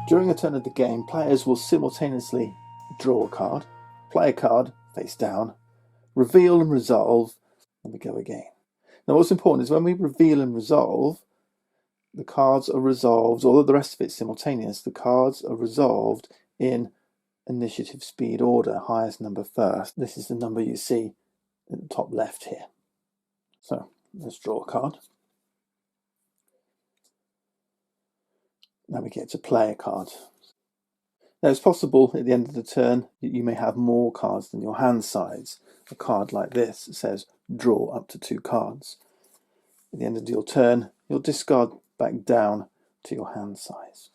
During a turn of the game, players will simultaneously draw a card, play a card face down, reveal and resolve, and we go again. Now what's important is when we reveal and resolve, the cards are resolved, although the rest of it's simultaneous, the cards are resolved in initiative speed order, highest number first. This is the number you see at the top left here. So let's draw a card. Now we get to play a card. Now it's possible at the end of the turn that you may have more cards than your hand size. A card like this says draw up to 2 cards. At the end of your turn, you'll discard back down to your hand size.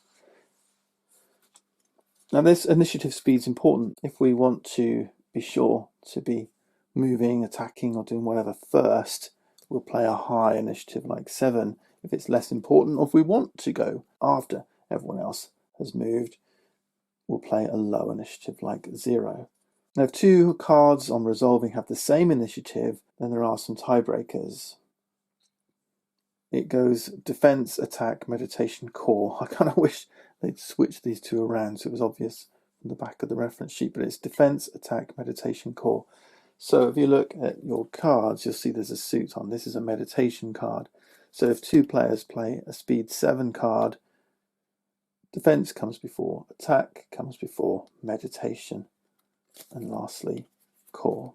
Now this initiative speed is important if we want to be sure to be moving, attacking or doing whatever first. We'll play a high initiative like 7 if it's less important, or if we want to go after everyone else has moved, we'll play a low initiative like 0. Now if 2 cards on resolving have the same initiative, then there are some tiebreakers. It goes defense, attack, meditation, core. I kind of wish they'd switch these 2 around so it was obvious from the back of the reference sheet, but it's defense, attack, meditation, core. So if you look at your cards, you'll see there's a suit on. This is a meditation card. So if 2 players play a speed 7 card, defense comes before, attack comes before, meditation, and lastly, core.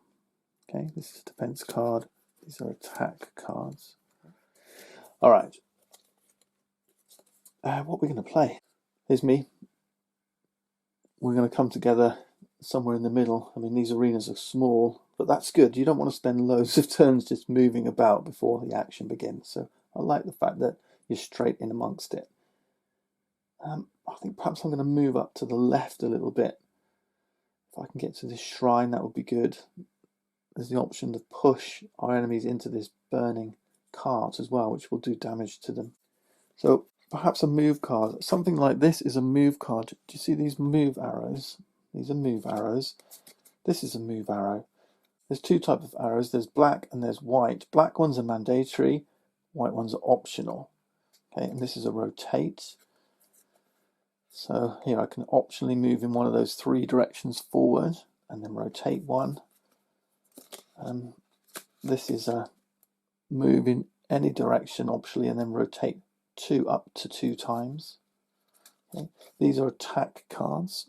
Okay, this is a defense card. These are attack cards. All right. What we're going to play? Here's me. We're going to come together somewhere in the middle. I mean, these arenas are small, but that's good. You don't want to spend loads of turns just moving about before the action begins. So I like the fact that you're straight in amongst it. I think perhaps I'm going to move up to the left a little bit. If I can get to this shrine, that would be good. There's the option to push our enemies into this burning cart as well, which will do damage to them. So perhaps a move card. Something like this is a move card. Do you see these move arrows? These are move arrows. This is a move arrow. There's 2 types of arrows. There's black and there's white. Black ones are mandatory. White ones are optional. Okay, and this is a rotate. So here I can optionally move in one of those 3 directions forward and then rotate 1. This is a move in any direction optionally and then rotate 2 up to 2 times. Okay. These are attack cards,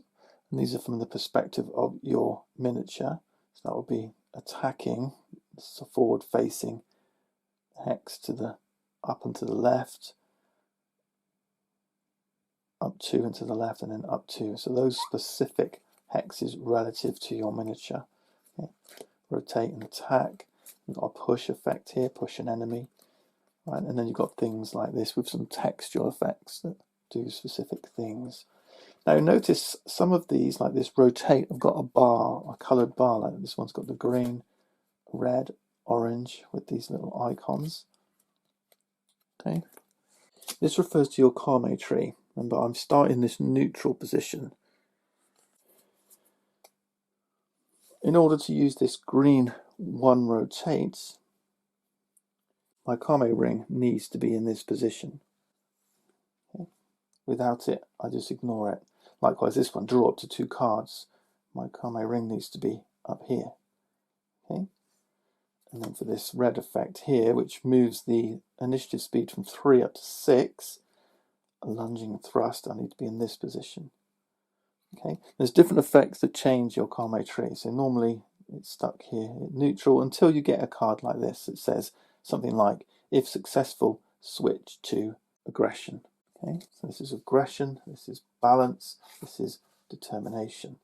and these are from the perspective of your miniature. So that would be attacking. This is a forward facing hex to the up and to the left, up 2 and to the left, and then up 2. So those specific hexes relative to your miniature. Okay. Rotate and attack. You've got a push effect here, push an enemy. Right, and then you've got things like this with some textual effects that do specific things. Now notice some of these, like this rotate, have got a bar, a coloured bar, like this one's got the green, red, orange with these little icons. Okay, this refers to your Kame tree. Remember, I'm starting this neutral position. In order to use this green 1 rotates, my Kame ring needs to be in this position. Okay. Without it, I just ignore it. Likewise, this one, draw up to 2 cards. My Kame ring needs to be up here. Okay. And then for this red effect here, which moves the initiative speed from 3 up to 6, a lunging thrust, I need to be in this position. Okay. There's different effects that change your Kame tree. So normally it's stuck here at neutral until you get a card like this that says something like, if successful, switch to aggression. Okay, so this is aggression, this is balance, this is determination.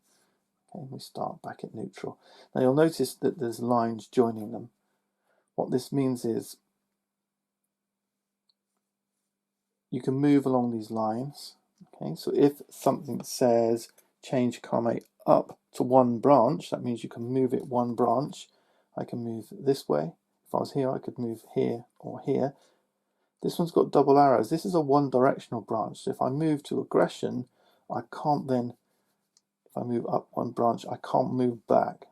Okay, we start back at neutral. Now you'll notice that there's lines joining them. What this means is you can move along these lines. Okay, so if something says change Kame up to 1 branch, that means you can move it 1 branch. I can move this way. If I was here, I could move here or here. This one's got double arrows. This is a 1-directional branch. So if I move to aggression, I can't then, if I move up 1 branch, I can't move back.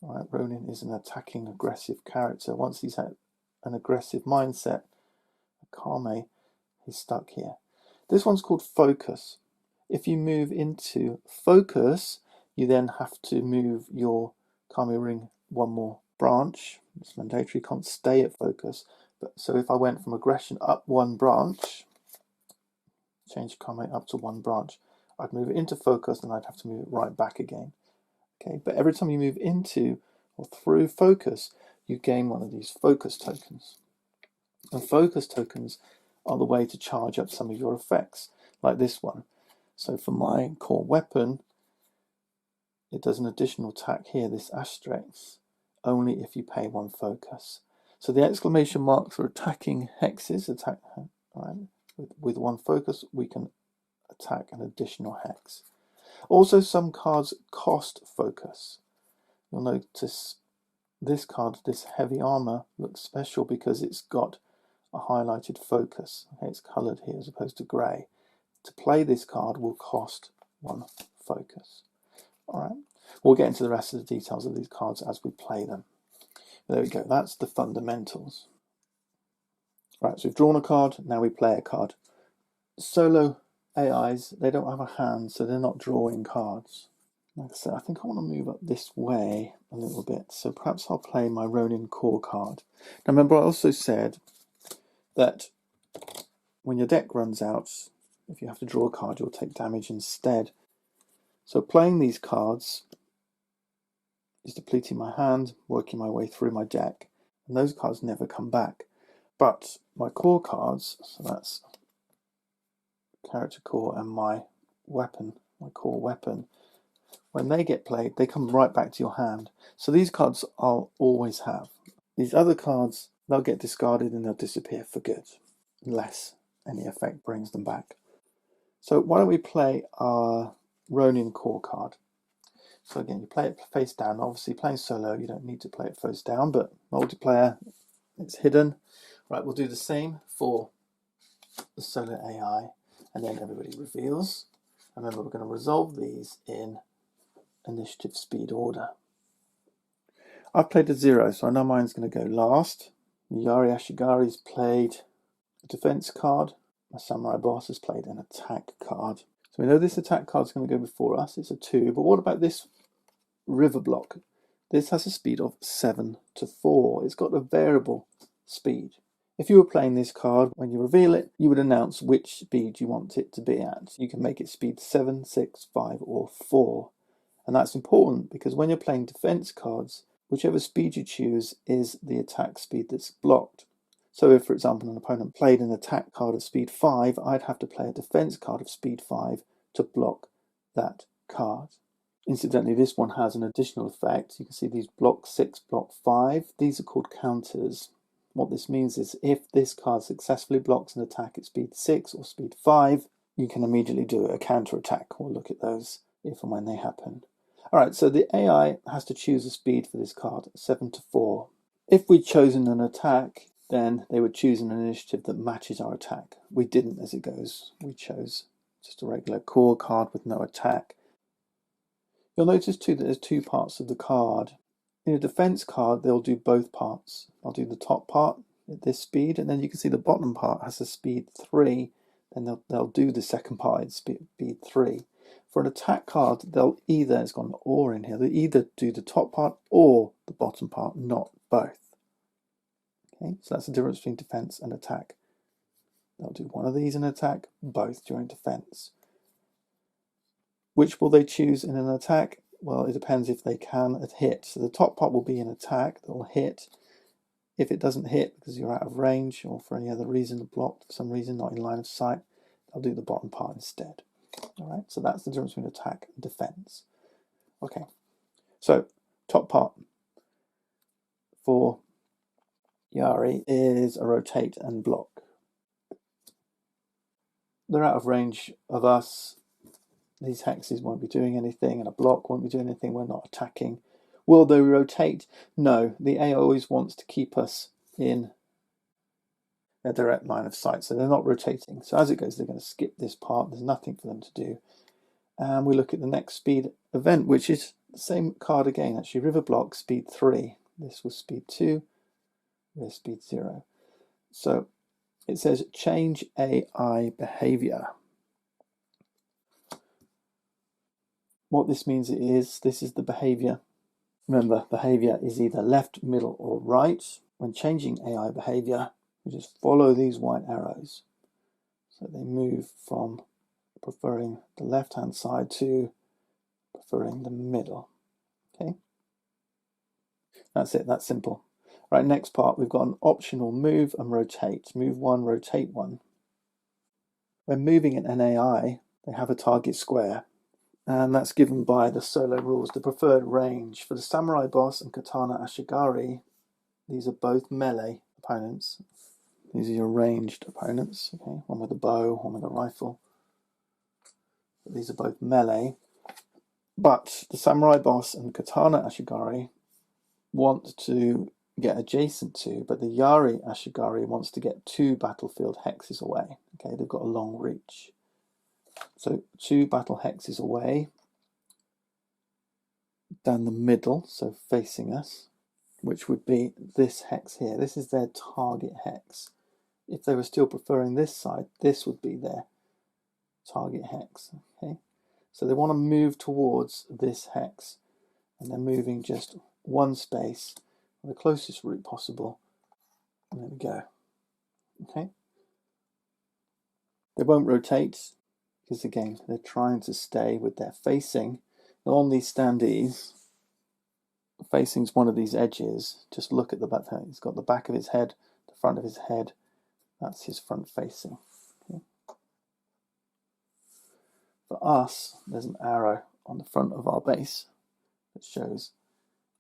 All right, Ronin is an attacking, aggressive character. Once he's had an aggressive mindset, Kame, he's stuck here. This one's called focus. If you move into focus, you then have to move your Kami ring one more branch. It's mandatory, you can't stay at focus. But so if I went from aggression up one branch, change Kami up to one branch, I'd move it into focus and I'd have to move it right back again. Okay, but every time you move into or through focus, you gain one of these focus tokens. And focus tokens are the way to charge up some of your effects, like this one. So for my core weapon, it does an additional attack here, this asterisk, only if you pay one focus. So the exclamation marks are attacking hexes, right? With one focus, we can attack an additional hex. Also, some cards cost focus. You'll notice this card, this heavy armor, looks special because it's got a highlighted focus. Okay, it's coloured here as opposed to grey. To play this card will cost one focus. All right, we'll get into the rest of the details of these cards as we play them. There we go, that's the fundamentals. Right, so we've drawn a card, now we play a card. Solo AIs, they don't have a hand, so they're not drawing cards. Like I said, I think I want to move up this way a little bit, so perhaps I'll play my Ronin core card. Now remember, I also said that when your deck runs out, if you have to draw a card, you'll take damage instead. So playing these cards is depleting my hand, working my way through my deck, and those cards never come back. But my core cards, so that's character core and my weapon, my core weapon, when they get played, they come right back to your hand. So these cards I'll always have. These other cards, they'll get discarded and they'll disappear for good, unless any effect brings them back. So why don't we play our Ronin core card? So again, you play it face down. Obviously, playing solo, you don't need to play it face down, but multiplayer, it's hidden. Right, we'll do the same for the solo AI, and then everybody reveals. And then we're going to resolve these in initiative speed order. I've played a 0, so I know mine's going to go last. Yari Ashigari's played a defense card. My samurai boss has played an attack card. So we know this attack card is going to go before us. It's a 2. But what about this river block? This has a speed of 7 to 4. It's got a variable speed. If you were playing this card, when you reveal it, you would announce which speed you want it to be at. You can make it speed 7, 6, 5, or 4. And that's important because when you're playing defense cards, whichever speed you choose is the attack speed that's blocked. So if, for example, an opponent played an attack card of speed 5, I'd have to play a defense card of speed 5 to block that card. Incidentally, this one has an additional effect. You can see these block 6, block 5. These are called counters. What this means is if this card successfully blocks an attack at speed 6 or speed 5, you can immediately do a counter attack. We'll look at those if and when they happen. Alright, so the AI has to choose a speed for this card, 7 to 4. If we'd chosen an attack, then they would choose an initiative that matches our attack. We didn't, as it goes. We chose just a regular core card with no attack. You'll notice too that there's 2 parts of the card. In a defense card, they'll do both parts. I'll do the top part at this speed, and then you can see the bottom part has a speed 3, and they'll do the second part at speed 3. For an attack card, they'll either, it's got an or in here, they either do the top part or the bottom part, not both. Okay, so that's the difference between defense and attack. They'll do one of these in attack, both during defense. Which will they choose in an attack? Well, it depends if they can hit. So the top part will be an attack that will hit. If it doesn't hit because you're out of range or for any other reason, blocked for some reason, not in line of sight, they'll do the bottom part instead. All right, so that's the difference between attack and defense. Okay, so top part for Yari is a rotate and block. They're out of range of us. These hexes won't be doing anything, and a block won't be doing anything. We're not attacking. Will they rotate? No, the AI always wants to keep us in a direct line of sight, so they're not rotating. So as it goes, they're going to skip this part. There's nothing for them to do. And we look at the next speed event, which is the same card again, actually, river block, speed 3. This was speed 2, this speed 0. So it says change AI behavior. What this means this is the behavior. Remember, behavior is either left, middle, or right. When changing AI behavior, we just follow these white arrows. So they move from preferring the left-hand side to preferring the middle. Okay, that's it, that's simple. Right, next part, we've got an optional move and rotate. Move one, rotate one. When moving an AI, they have a target square, and that's given by the solo rules. The preferred range for the samurai boss and katana ashigari, these are both melee opponents. These are your ranged opponents, okay? One with a bow, one with a rifle. But these are both melee. But the samurai boss and katana ashigari want to get adjacent to, but the Yari Ashigari wants to get 2 battlefield hexes away. Okay, they've got a long reach. So 2 battle hexes away, down the middle, so facing us, which would be this hex here. This is their target hex. If they were still preferring this side, this would be their target hex. Okay, so they want to move towards this hex, and they're moving just one space, the closest route possible. And there we go. Okay. They won't rotate because again they're trying to stay with their facing. Now on these standees, facing's one of these edges. Just look at the back. He's got the back of his head, the front of his head. That's his front facing. Okay. For us, there's an arrow on the front of our base that shows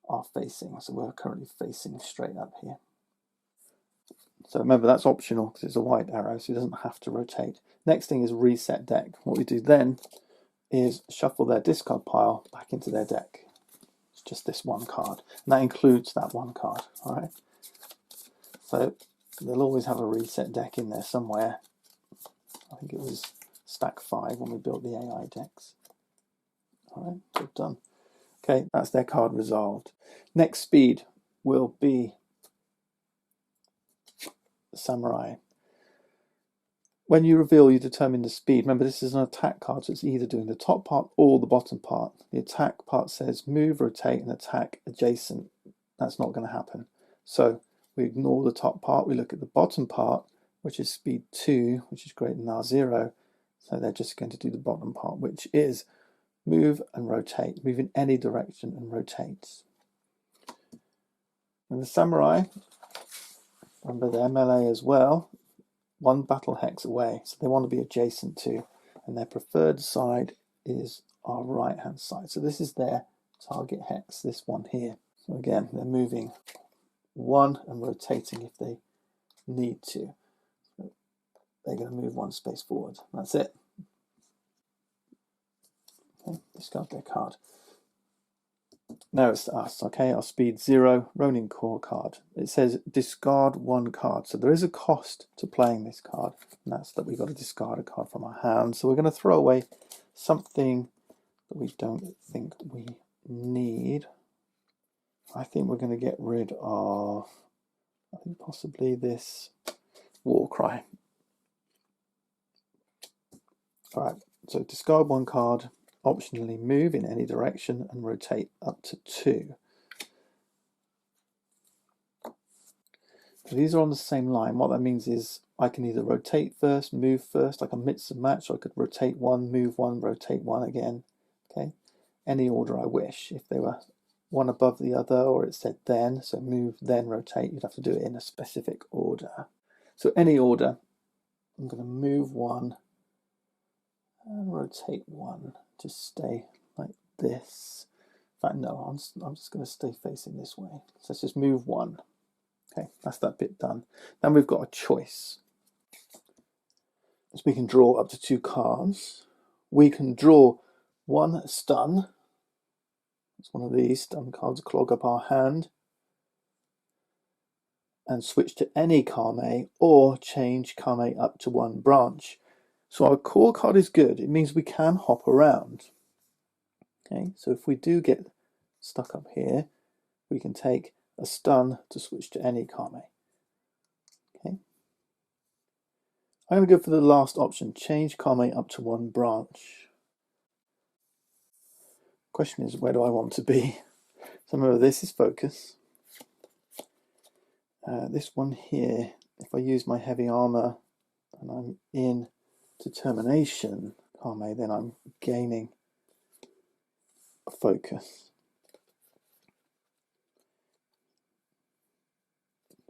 our facing. So we're currently facing straight up here. So remember, that's optional because it's a white arrow, so it doesn't have to rotate. Next thing is reset deck. What we do then is shuffle their discard pile back into their deck. It's just this one card, and that includes that one card. All right. So they'll always have a reset deck in there somewhere. I think it was stack 5 when we built the AI decks. All right, so done. Okay, that's their card resolved. Next speed will be Samurai. When you reveal, you determine the speed. Remember, this is an attack card, so it's either doing the top part or the bottom part. The attack part says move, rotate, and attack adjacent. That's not going to happen. So we ignore the top part. We look at the bottom part, which is speed 2, which is greater than R0. So they're just going to do the bottom part, which is move and rotate. Move in any direction and rotate. And the Samurai, remember they're melee as well. 1 battle hex away, so they want to be adjacent to, and their preferred side is our right hand side. So this is their target hex, this one here. So again, they're moving 1 and rotating if they need to. So they're going to move 1 space forward. That's it. Okay, discard their card. Now it's us, okay, our speed 0, Ronin core card. It says discard 1 card, so there is a cost to playing this card, and that's that we've got to discard a card from our hand. So we're going to throw away something that we don't think we need. I think we're going to get rid of, I think possibly this war cry. Alright, so discard 1 card, optionally move in any direction and rotate up to 2. So these are on the same line. What that means is I can either rotate first, move first, like a mix and match, or I could rotate 1, move 1, rotate 1 again. Okay, any order I wish. If they were one above the other, or it said then, so move, then rotate, you'd have to do it in a specific order. So any order, I'm going to move 1 and rotate 1. Just stay like this. In fact, no, I'm just going to stay facing this way. So let's just move 1. Okay, that's that bit done. Then we've got a choice. So we can draw up to 2 cards. We can draw 1 stun. It's one of these stun cards, clog up our hand. And switch to any Kame or change Kame up to 1 branch. So our core card is good. It means we can hop around. Okay, so if we do get stuck up here, we can take a stun to switch to any Kame. Okay. I'm going to go for the last option, change Kame up to 1 branch. Question is, where do I want to be? So remember, this is focus. This one here, if I use my heavy armor and I'm in determination, Kame, then I'm gaining a focus.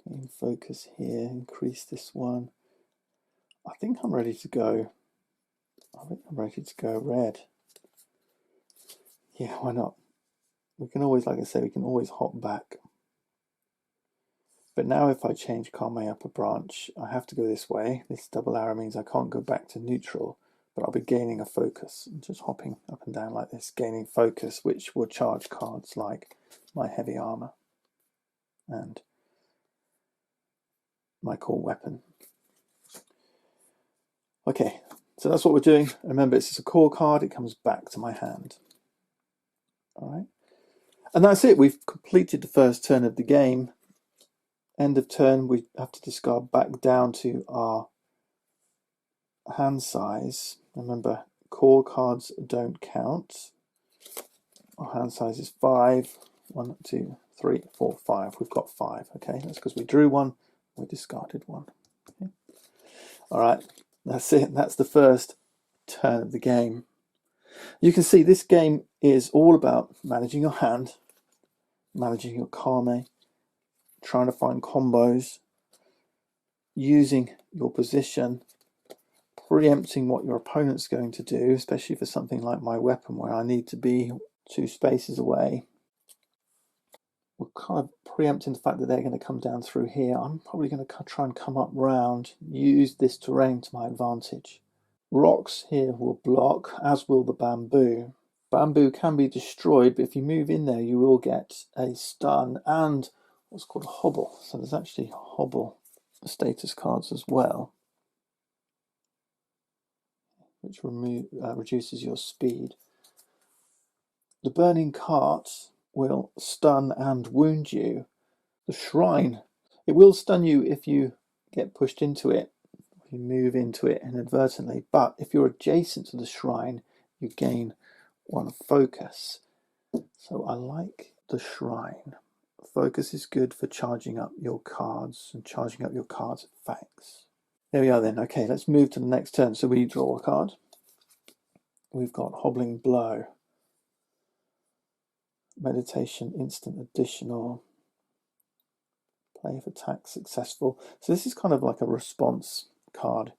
Gain focus here, increase this one. I think I'm ready to go. I think I'm ready to go red. Yeah, why not? We can always, like I say, we can always hop back. But now if I change Kame up a branch, I have to go this way. This double arrow means I can't go back to neutral, but I'll be gaining a focus. Just hopping up and down like this, gaining focus, which will charge cards like my heavy armor and my core weapon. Okay, so that's what we're doing. Remember, it's a core card. It comes back to my hand. All right. And that's it. We've completed the first turn of the game. End of turn, we have to discard back down to our hand size. Remember, core cards don't count. Our hand size is 5. 1, 2, 3, 4, 5. We've got 5. Okay, that's because we drew one, we discarded one. Okay. All right, that's it. That's the first turn of the game. You can see this game is all about managing your hand, managing your Kame, trying to find combos, using your position, preempting what your opponent's going to do, especially for something like my weapon where I need to be 2 spaces away. We're kind of preempting the fact that they're going to come down through here. I'm probably going to try and come up round, use this terrain to my advantage. Rocks here will block, as will the bamboo. Bamboo can be destroyed, but if you move in there, you will get a stun and what's called a hobble. So there's actually hobble status cards as well, which reduces your speed. The burning cart will stun and wound you. The shrine, it will stun you if you get pushed into it, if you move into it inadvertently, but if you're adjacent to the shrine, you gain 1 focus. So I like the shrine. Focus is good for charging up your cards and charging up your cards' effects. There we are then. Okay, let's move to the next turn. So we draw a card. We've got Hobbling Blow. Meditation, instant additional. Play if attack successful. So this is kind of like a response card,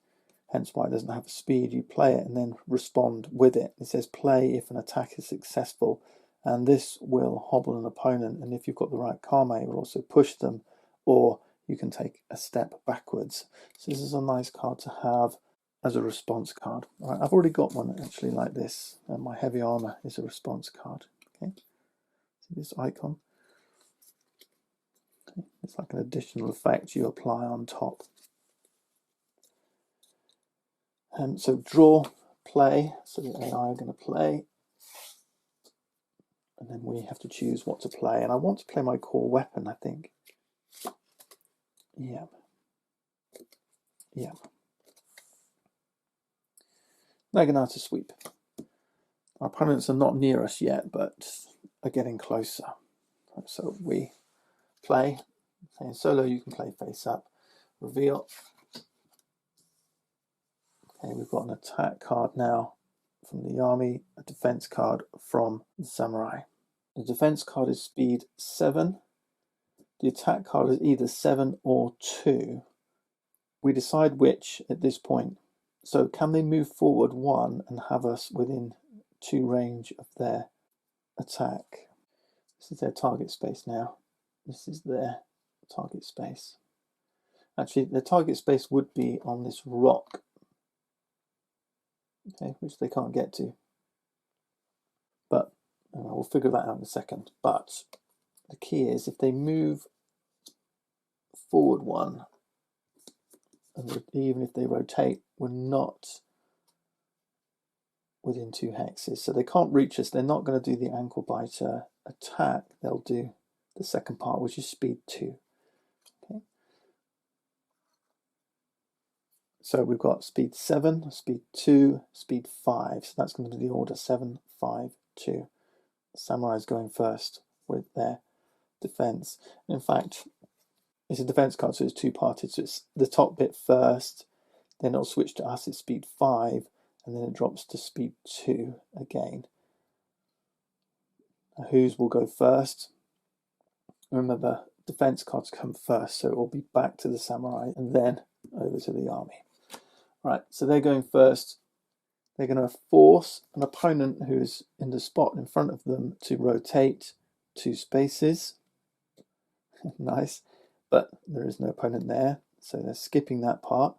hence why it doesn't have a speed. You play it and then respond with it. It says play if an attack is successful, and this will hobble an opponent, and if you've got the right Kame, it will also push them, or you can take a step backwards. So this is a nice card to have as a response card. All right, I've already got one actually like this, and my heavy armor is a response card. Okay, see this icon? Okay. It's like an additional effect you apply on top. So draw, play, so the AI are going to play, and then we have to choose what to play, and I want to play my core weapon, I think. Yeah. Naginata sweep. Our opponents are not near us yet, but are getting closer. So we play. In solo, you can play face up. Reveal. Okay, we've got an attack card now from the army, a defense card from the samurai. The defense card is speed 7. The attack card is either 7 or 2. We decide which at this point. So can they move forward 1 and have us within 2 range of their attack? This is their target space now. This is their target space. Actually, their target space would be on this rock, okay, which they can't get to. But we'll figure that out in a second. But the key is if they move forward 1, and even if they rotate, we're not within 2 hexes. So they can't reach us. They're not going to do the ankle biter attack. They'll do the second part, which is speed 2. Okay. So we've got speed 7, speed 2, speed 5. So that's going to be the order 7, 5, 2. Samurai's going first with their defense. In fact, it's a defense card, so it's two-parted. So it's the top bit first, then it'll switch to us at speed 5, and then it drops to speed 2 again. Now, whose will go first? Remember, defense cards come first, so it will be back to the samurai and then over to the army. Right, so they're going first. They're going to force an opponent who is in the spot in front of them to rotate 2 spaces. Nice, but there is no opponent there, so they're skipping that part.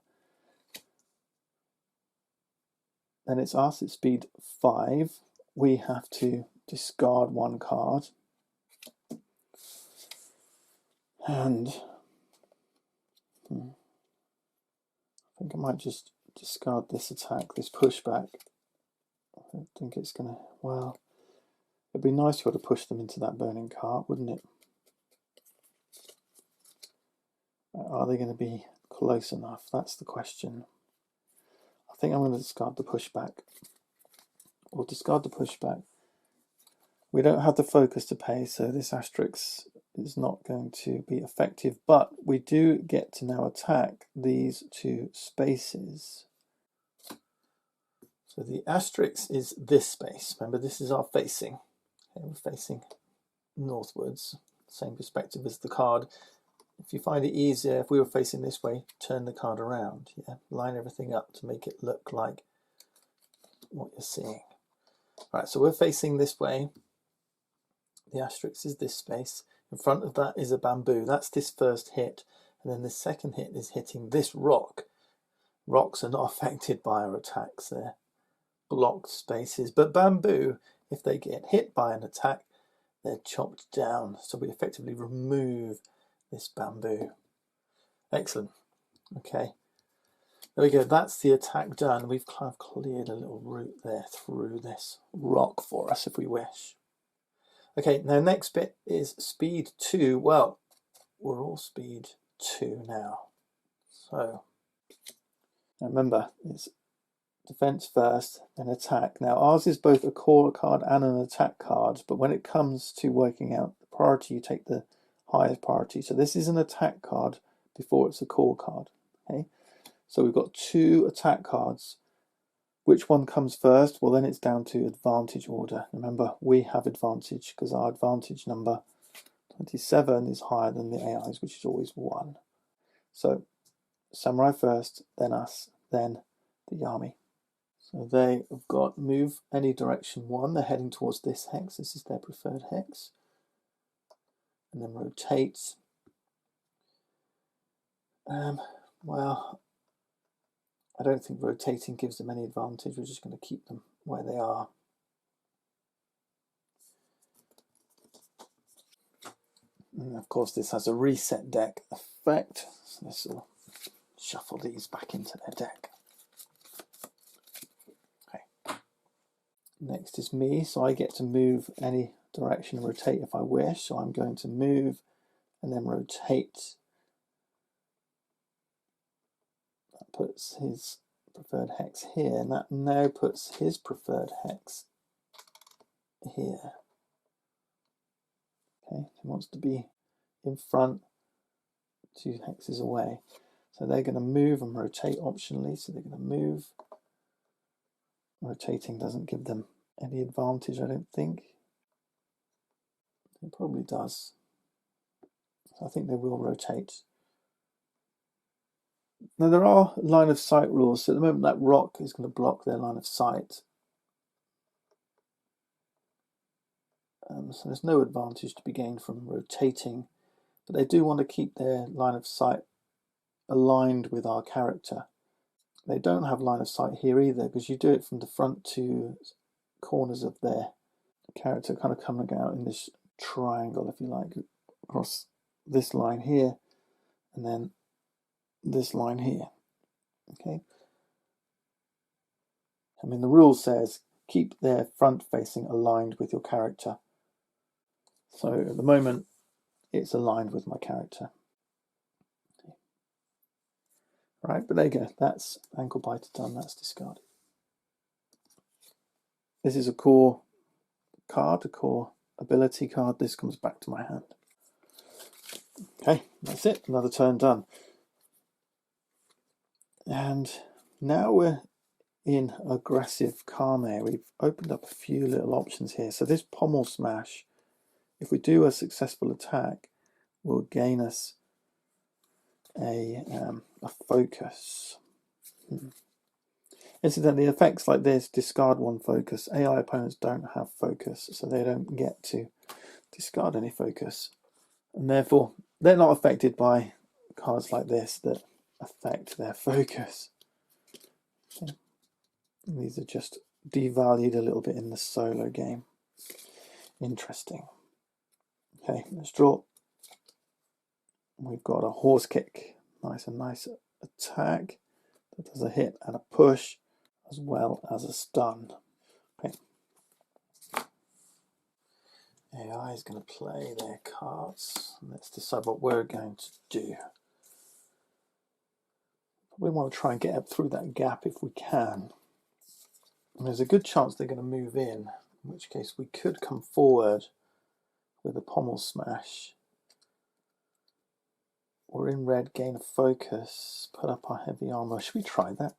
Then it's us at speed 5. We have to discard 1 card. And I think I might just discard this attack, this pushback. I don't think it's going to, well, it'd be nice to be able to push them into that burning cart, wouldn't it? Are they going to be close enough? That's the question. I think I'm going to discard the pushback. We'll discard the pushback. We don't have the focus to pay, so this asterisk is not going to be effective, but we do get to now attack these 2 spaces. So the asterisk is this space. Remember, this is our facing. Okay, we're facing northwards, same perspective as the card. If you find it easier, if we were facing this way, turn the card around. Yeah, line everything up to make it look like what you're seeing. Right, so we're facing this way. The asterisk is this space. In front of that is a bamboo. That's this first hit. And then the second hit is hitting this rock. Rocks are not affected by our attacks. They're blocked spaces. But bamboo, if they get hit by an attack, they're chopped down. So we effectively remove this bamboo. Excellent. Okay. There we go. That's the attack done. We've kind of cleared a little route there through this rock for us if we wish. Okay, now next bit is speed 2. Well, we're all speed 2 now. So, remember, it's defense first, then attack. Now, ours is both a core card and an attack card, but when it comes to working out the priority, you take the highest priority. So this is an attack card before it's a core card. Okay, so we've got 2 attack cards. Which one comes first? Well, then it's down to advantage order. Remember, we have advantage because our advantage number 27 is higher than the AI's, which is always 1. So, samurai first, then us, then the army. So they have got move any direction 1. They're heading towards this hex. This is their preferred hex. And then rotate. Well, I don't think rotating gives them any advantage. We're just going to keep them where they are. And of course, this has a reset deck effect. So this will shuffle these back into their deck. Okay. Next is me, so I get to move any direction and rotate if I wish. So I'm going to move and then rotate. That puts his preferred hex here, and that now puts his preferred hex here. Okay, he wants to be in front, 2 hexes away. So they're going to move and rotate optionally, so they're going to move. Rotating doesn't give them any advantage, I don't think. It probably does. So I think they will rotate. Now there are line of sight rules, so at the moment that rock is going to block their line of sight. So there's no advantage to be gained from rotating, but they do want to keep their line of sight aligned with our character. They don't have line of sight here either, because you do it from the front 2 corners of their character, kind of coming out in this triangle, if you like, across this line here, and then this line here. Okay. I mean, the rule says keep their front facing aligned with your character. So at the moment, it's aligned with my character. Okay. Right, but there you go. That's ankle biter done. That's discarded. This is a core card, a core ability card. This comes back to my hand. Okay, that's it. Another turn done. And now we're in aggressive Kame. We've opened up a few little options here. So this pommel smash, if we do a successful attack, will gain us a focus. Incidentally, effects like this discard one focus. AI opponents don't have focus, so they don't get to discard any focus. And therefore, they're not affected by cards like this that affect their focus. Okay. These are just devalued a little bit in the solo game. Interesting. Okay, let's draw. We've got a horse kick. Nice attack. That does a hit and a push, as well as a stun. Okay. AI is going to play their cards. Let's decide what we're going to do. We want to try and get up through that gap if we can. And there's a good chance they're going to move in which case we could come forward with a pommel smash. We're in red, gain a focus, put up our heavy armor. Should we try that?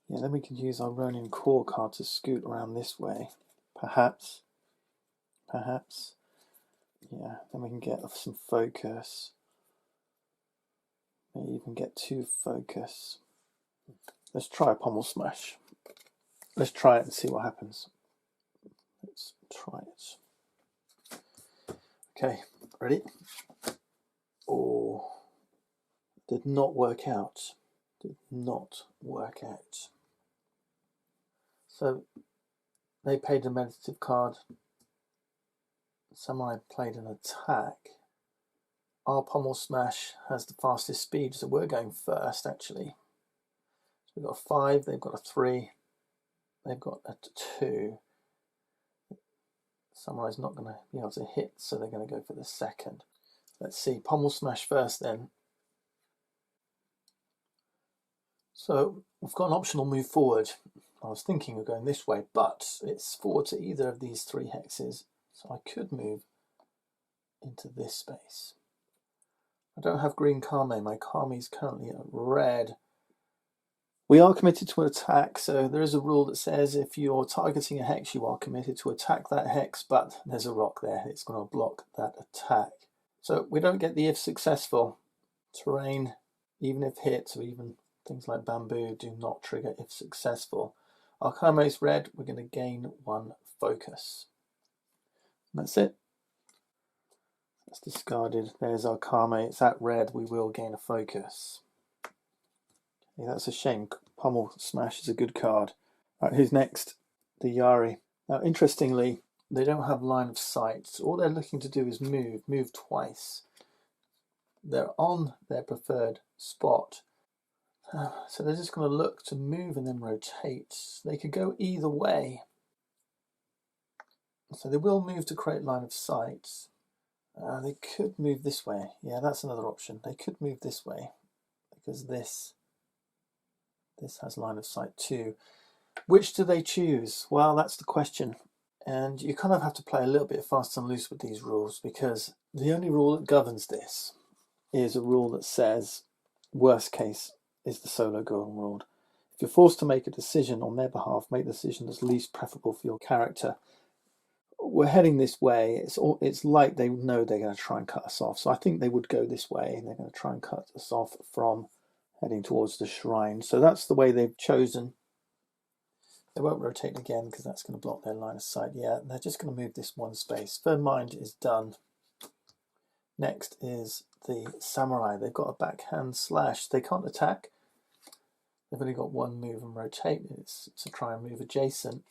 Yeah, then we can use our Ronin core card to scoot around this way. Perhaps. Yeah, then we can get some focus. Maybe even get 2 focus. Let's try a pommel smash. Let's try it and see what happens. Let's try it. Okay, ready? Oh, did not work out. Did not work out. So they played a meditative card. Samurai played an attack. Our pommel smash has the fastest speed, so we're going first actually. So we've got a 5, they've got a 3, they've got a 2. Samurai's not going to be able to hit, so they're going to go for the second. Let's see, pommel smash first then. So we've got an optional move forward. I was thinking of going this way, but it's forward to either of these 3 hexes. So I could move into this space. I don't have green Kame. My Kame is currently at red. We are committed to an attack, so there is a rule that says if you're targeting a hex, you are committed to attack that hex, but there's a rock there. It's going to block that attack. So we don't get the if successful. Terrain, even if hit, or even things like bamboo, do not trigger if successful. Our Kame is red. We're going to gain 1 focus. And that's it. That's discarded. There's our Kame. It's at red. We will gain a focus. Okay, that's a shame. Pommel smash is a good card. All right, who's next? The Yari. Now, interestingly, they don't have line of sight. All they're looking to do is move twice. They're on their preferred spot. So they're just going to look to move and then rotate. They could go either way. So they will move to create line of sight. They could move this way. Yeah, that's another option. They could move this way because this has line of sight too. Which do they choose? Well, that's the question. And you kind of have to play a little bit fast and loose with these rules, because the only rule that governs this is a rule that says worst case is the solo golden rule. If you're forced to make a decision on their behalf, make the decision that's least preferable for your character. We're heading this way. It's like they know they're going to try and cut us off. So I think they would go this way, and they're going to try and cut us off from heading towards the shrine. So that's the way they've chosen. They won't rotate again because that's going to block their line of sight. Yeah, they're just going to move this 1 space. Third mind is done. Next is the Samurai. They've got a backhand slash. They can't attack. They've only got 1 move and rotate. It's to try and move adjacent.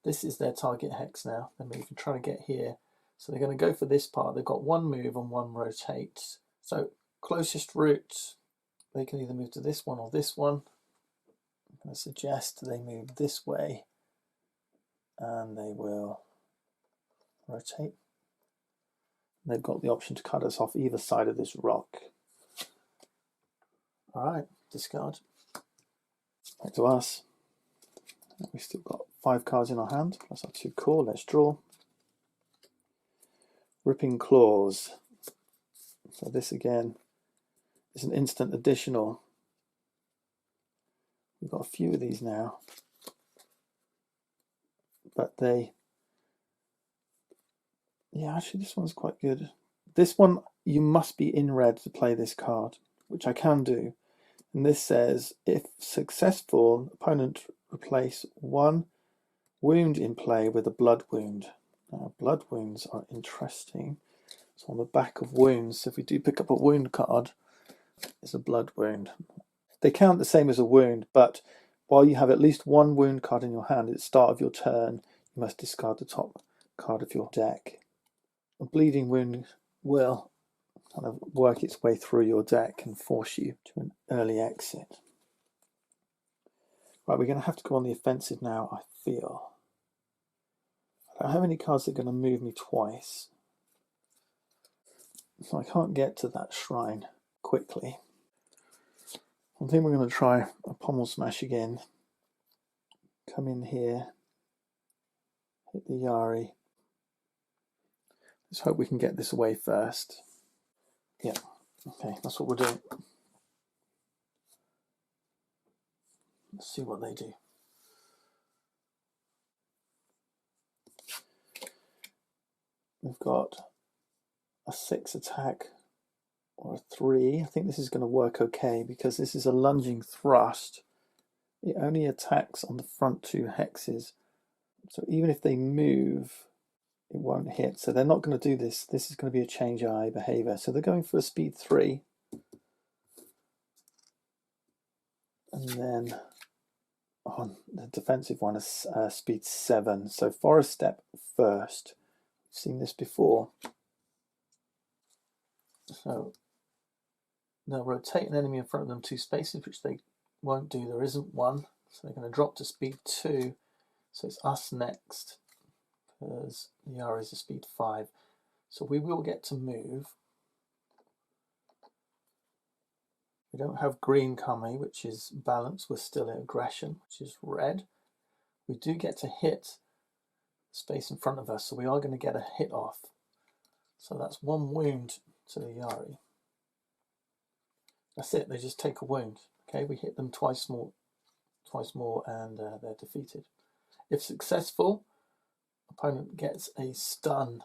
This is their target hex now. They're moving, trying to get here. So they're going to go for this part. They've got 1 move and 1 rotate. So closest route, they can either move to this one or this one. I'm going to suggest they move this way, and they will rotate. They've got the option to cut us off either side of this rock. All right, discard. Back to us. We've still got 5 cards in our hand, plus our 2 core. Let's draw. Ripping Claws. So this again is an instant additional. We've got a few of these now, but yeah, actually this one's quite good. This one, you must be in red to play this card, which I can do. And this says, if successful, opponent replace 1 wound in play with a blood wound. Now, blood wounds are interesting. So on the back of wounds, if we do pick up a wound card, it's a blood wound. They count the same as a wound, but while you have at least 1 wound card in your hand at the start of your turn, you must discard the top card of your deck. A bleeding wound will kind of work its way through your deck and force you to an early exit. Right, we're going to have to go on the offensive now, I feel. I don't have any cards that are going to move me twice, so I can't get to that shrine quickly. I think we're going to try a pommel smash again. Come in here, hit the Yari. Let's hope we can get this away first. Yeah, okay, that's what we're doing. Let's see what they do. We've got a 6 attack or a 3. I think this is going to work okay because this is a lunging thrust. It only attacks on the front 2 hexes. So even if they move, it won't hit. So they're not going to do this. This is going to be a change eye behavior. So they're going for a speed 3. And then on the defensive one is speed 7. So forest step first. We've seen this before. So they'll rotate an enemy in front of them 2 spaces, which they won't do. There isn't one. So they're going to drop to speed 2. So it's us next, because the Yara is a speed 5. So we will get to move. We don't have green coming, which is balance. We're still in aggression, which is red. We do get to hit space in front of us, so we are going to get a hit off. So that's 1 wound to the Yari. That's it, they just take a wound. Okay, we hit them twice more, and they're defeated. If successful, opponent gets a stun.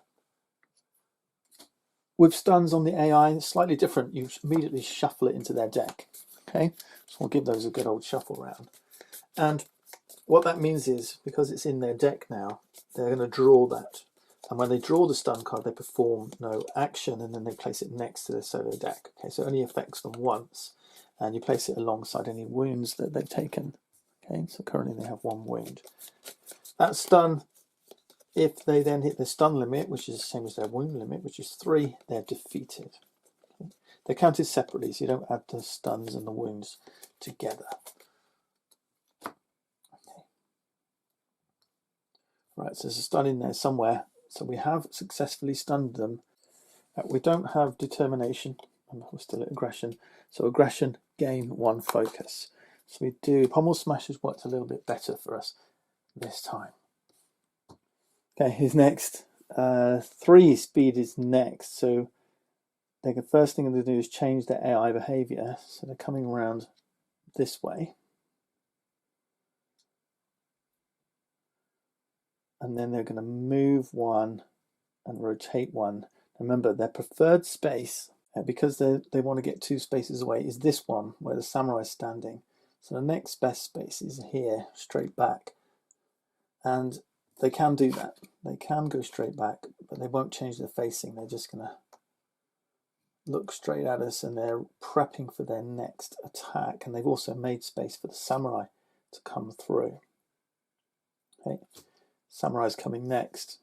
With stuns on the AI, it's slightly different. You immediately shuffle it into their deck. Okay, so we'll give those a good old shuffle round. And what that means is, because it's in their deck now, they're going to draw that. And when they draw the stun card, they perform no action, and then they place it next to their solo deck. Okay, so it only affects them once, and you place it alongside any wounds that they've taken. Okay, so currently they have 1 wound. That stun, if they then hit the stun limit, which is the same as their wound limit, which is 3, they're defeated. Okay. They're counted separately, so you don't add the stuns and the wounds together. Okay. Right, so there's a stun in there somewhere. So we have successfully stunned them. We don't have determination, and we're still at aggression. So aggression, gain 1 focus. So we do, pommel smash has worked a little bit better for us this time. Okay, who's next? 3 speed is next. So the first thing they do is change their AI behavior. So they're coming around this way. And then they're going to move 1 and rotate 1. Remember, their preferred space, because they want to get 2 spaces away, is this one where the samurai is standing. So the next best space is here, straight back. And they can do that. They can go straight back, but they won't change their facing. They're just going to look straight at us, and they're prepping for their next attack. And they've also made space for the samurai to come through. Okay, samurai's coming next.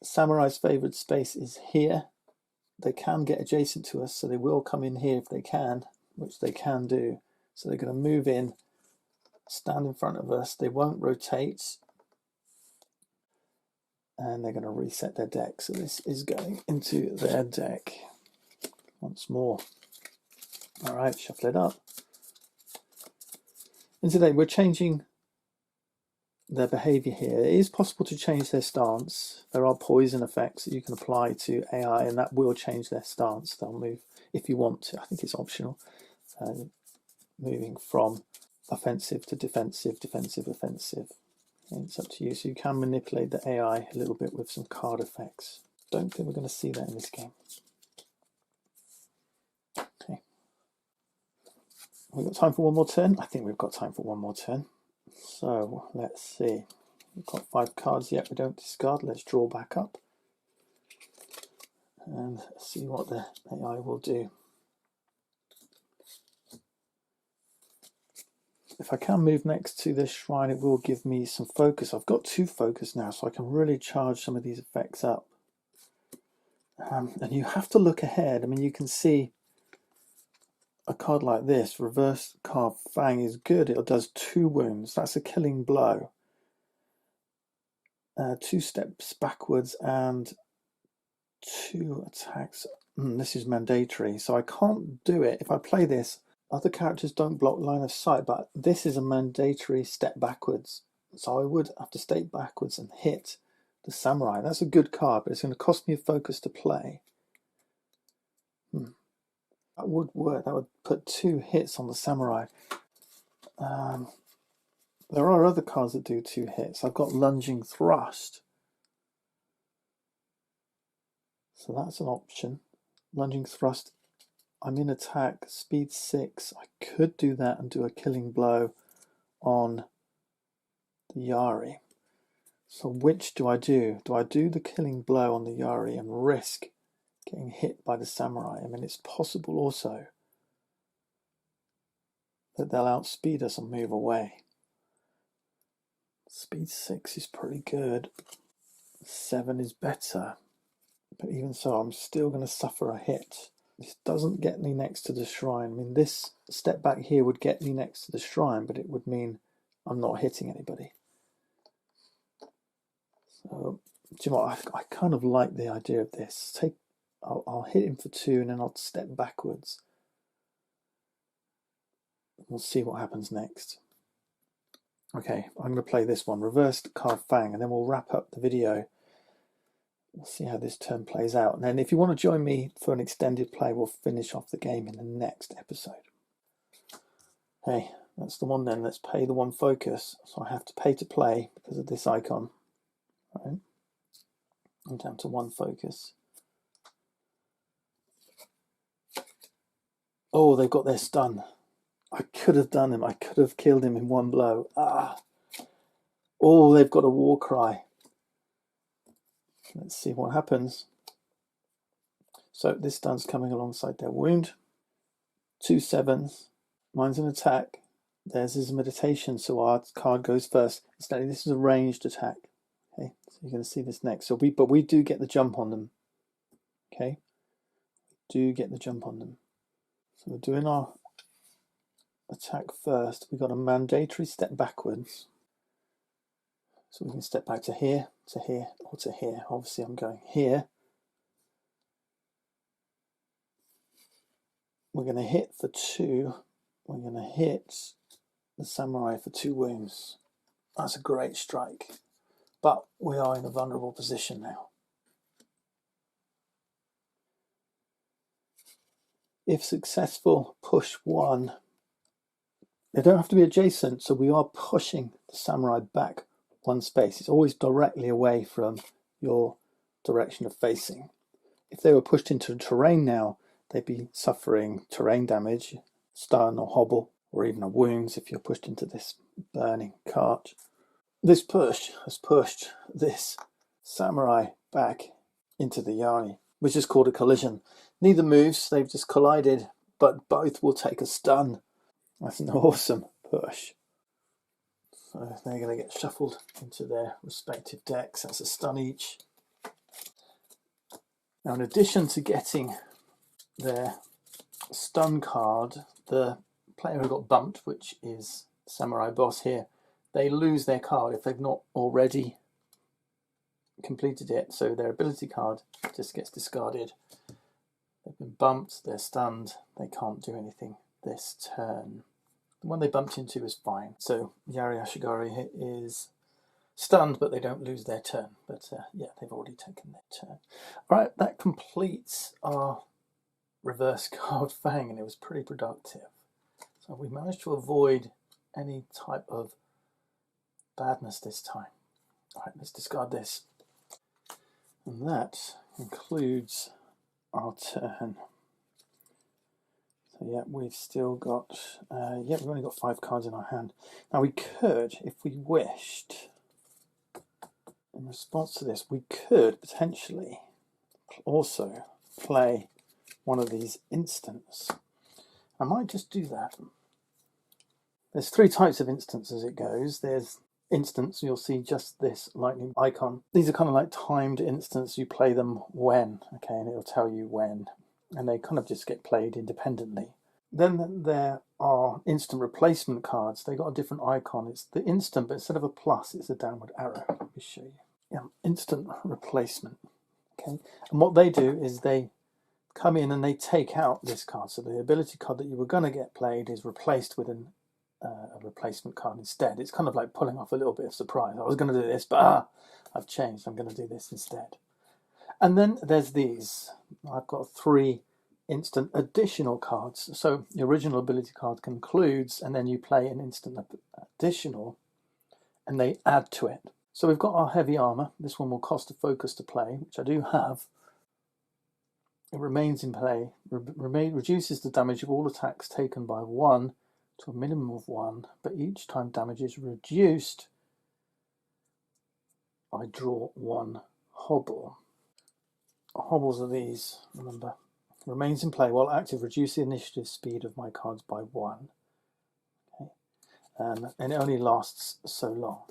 Samurai's favored space is here. They can get adjacent to us, so they will come in here if they can, which they can do. So they're going to move in, stand in front of us. They won't rotate, and they're going to reset their deck. So this is going into their deck once more. All right, shuffle it up. And today we're changing their behavior here. It is possible to change their stance. There are poison effects that you can apply to AI, and that will change their stance. They'll move if you want to. I think it's optional. Moving from offensive to defensive, defensive, offensive. And it's up to you. So you can manipulate the AI a little bit with some card effects. Don't think we're going to see that in this game. Okay. We've got time for one more turn. I think we've got time for one more turn. So let's see. We've got 5 cards yet we don't discard. Let's draw back up and see what the AI will do. If I can move next to this shrine, it will give me some focus. I've got 2 focus now, so I can really charge some of these effects up. And you have to look ahead. I mean, you can see a card like this, reverse carved fang, is good. It does 2 wounds. That's a killing blow. 2 steps backwards and 2 attacks. This is mandatory, so I can't do it. If I play this, other characters don't block line of sight, but this is a mandatory step backwards. So I would have to step backwards and hit the samurai. That's a good card, but it's going to cost me a focus to play. That would work. That would put 2 hits on the samurai. There are other cards that do 2 hits. I've got lunging thrust. So that's an option. Lunging thrust. I'm in attack, speed 6. I could do that and do a killing blow on the Yari. So which do I do? Do I do the killing blow on the Yari and risk getting hit by the samurai? I mean, it's possible also that they'll outspeed us and move away. Speed 6 is pretty good. 7 is better. But even so, I'm still going to suffer a hit. This doesn't get me next to the shrine. I mean, this step back here would get me next to the shrine, but it would mean I'm not hitting anybody. So, do you know what? I kind of like the idea of this. I'll hit him for 2 and then I'll step backwards. We'll see what happens next. Okay, I'm going to play this one, reversed carved fang, and then we'll wrap up the video. We'll see how this turn plays out. And then if you want to join me for an extended play, we'll finish off the game in the next episode. Hey, that's the one then. Let's pay the 1 focus. So I have to pay to play because of this icon. All right. I'm down to 1 focus. Oh, they've got their stun. I could have done him. I could have killed him in 1 blow. Oh, they've got a war cry. Let's see what happens. So this stun's coming alongside their wound. 2 7s. Mine's an attack. Theirs is a meditation, so our card goes first. Instead, this is a ranged attack. Okay, so you're going to see this next. But we do get the jump on them. Okay, do get the jump on them. So we're doing our attack first. We've got a mandatory step backwards. So we can step back to here, or to here. Obviously, I'm going here. We're going to hit for 2. We're going to hit the samurai for 2 wounds. That's a great strike. But we are in a vulnerable position now. If successful, push 1. They don't have to be adjacent, so we are pushing the samurai back 1 space. It's always directly away from your direction of facing. If they were pushed into the terrain now, they'd be suffering terrain damage, stun or hobble, or even a wounds if you're pushed into this burning cart. This push has pushed this samurai back into the Yari, which is called a collision. Neither moves, they've just collided, but both will take a stun. That's an awesome push. So they're going to get shuffled into their respective decks. That's a stun each. Now, in addition to getting their stun card, the player who got bumped, which is Samurai Boss here, they lose their card if they've not already completed it. So their ability card just gets discarded. They've been bumped, they're stunned, they can't do anything this turn. The one they bumped into is fine. So Yari Ashigari is stunned, but they don't lose their turn. But yeah, they've already taken their turn. All right, that completes our reverse card Fang, and it was pretty productive. So we managed to avoid any type of badness this time. All right, let's discard this. And that concludes our turn. So yeah, we've still got, yeah, we've only got 5 cards in our hand. Now we could, if we wished, in response to this, we could potentially also play one of these instants. I might just do that. There's 3 types of instants as it goes. There's instants, you'll see just this lightning icon. These are kind of like timed instants. You play them when, okay, and it'll tell you when. And they kind of just get played independently. Then there are instant replacement cards. They got a different icon. It's the instant, but instead of a plus, it's a downward arrow. Let me show you. Yeah, instant replacement. Okay, and what they do is they come in and they take out this card. So the ability card that you were going to get played is replaced with a replacement card instead. It's kind of like pulling off a little bit of surprise. I was going to do this, but I've changed. I'm going to do this instead. And then there's these. I've got 3 instant additional cards. So the original ability card concludes, and then you play an instant additional, and they add to it. So we've got our heavy armor. This one will cost a focus to play, which I do have. It remains in play, reduces the damage of all attacks taken by 1 to a minimum of 1, but each time damage is reduced, I draw 1 hobble. Hobbles are these, remember. Remains in play while active, reduce the initiative speed of my cards by 1. Okay. And it only lasts so long.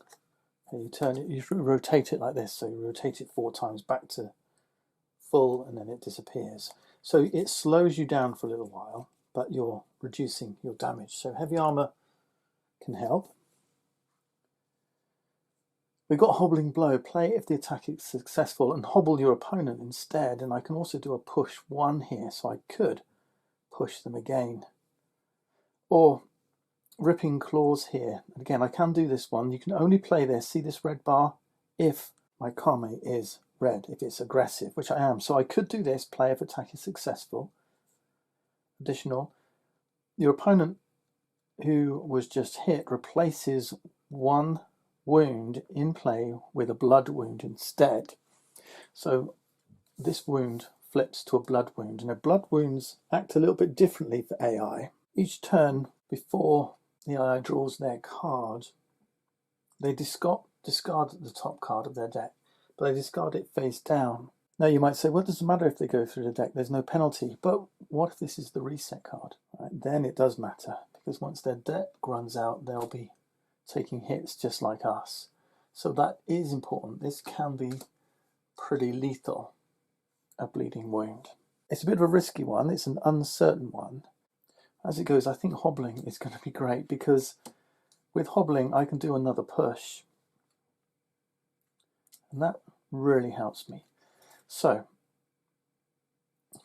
Okay, you rotate it like this, so you rotate it 4 times back to full, and then it disappears. So it slows you down for a little while, but you're reducing your damage. So heavy armor can help. We've got hobbling blow. Play if the attack is successful and hobble your opponent instead. And I can also do a push 1 here, so I could push them again. Or ripping claws here. Again, I can do this one. You can only play this, see this red bar, if my Kame is red, if it's aggressive, which I am. So I could do this, play if attack is successful. Additional. Your opponent who was just hit replaces 1 wound in play with a blood wound instead. So this wound flips to a blood wound, and blood wounds act a little bit differently for AI. Each turn before the AI draws their card, they discard the top card of their deck, but they discard it face down. Now you might say, well, it doesn't matter if they go through the deck, there's no penalty. But what if this is the reset card? Right, then it does matter, because once their deck runs out, they'll be taking hits just like us. So that is important. This can be pretty lethal, a bleeding wound. It's a bit of a risky one. It's an uncertain one. As it goes, I think hobbling is going to be great, because with hobbling, I can do another push. And that really helps me. So,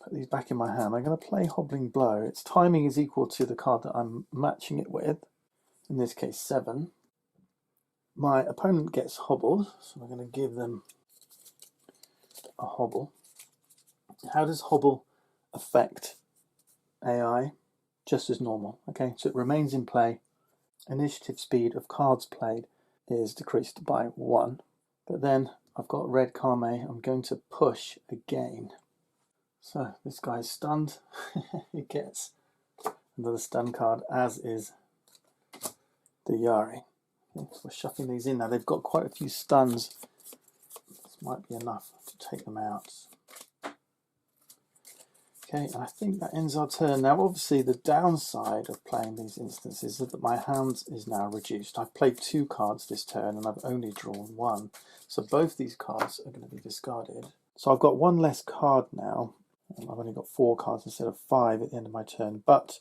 put these back in my hand. I'm going to play hobbling blow. Its timing is equal to the card that I'm matching it with. In this case, 7. My opponent gets hobbled, so I'm going to give them a hobble. How does hobble affect AI? Just as normal. Okay, so it remains in play. Initiative speed of cards played is decreased by 1. But then I've got red Kame. I'm going to push again. So this guy's stunned. He gets another stun card, as is the Yari. Okay, so we're shuffling these in now. They've got quite a few stuns. This might be enough to take them out. Okay, and I think that ends our turn. Now, obviously, the downside of playing these instances is that my hand is now reduced. I've played 2 cards this turn, and I've only drawn 1. So both these cards are going to be discarded. So I've got 1 less card now. I've only got 4 cards instead of 5 at the end of my turn. But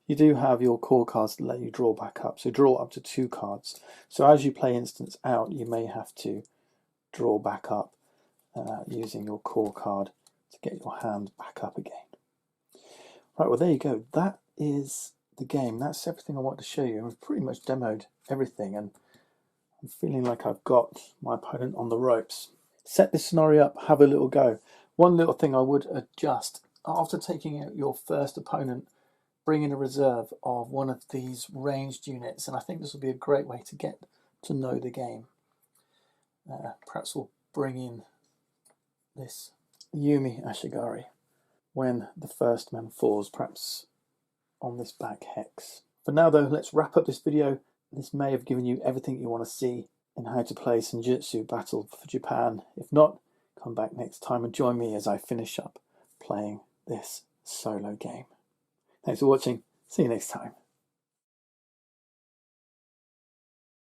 you do have your core cards to let you draw back up. So draw up to 2 cards. So as you play instants out, you may have to draw back up using your core card to get your hand back up again. Right, well, there you go. That is the game. That's everything I wanted to show you. We've pretty much demoed everything, and I'm feeling like I've got my opponent on the ropes. Set this scenario up, have a little go. One little thing I would adjust, after taking out your first opponent, bring in a reserve of one of these ranged units, and I think this will be a great way to get to know the game. Perhaps we'll bring in this Yumi Ashigari when the first man falls, perhaps on this back hex. For now though, let's wrap up this video. This may have given you everything you want to see in how to play Senjutsu Battle for Japan. If not, come back next time and join me as I finish up playing this solo game. Thanks for watching. See you next time.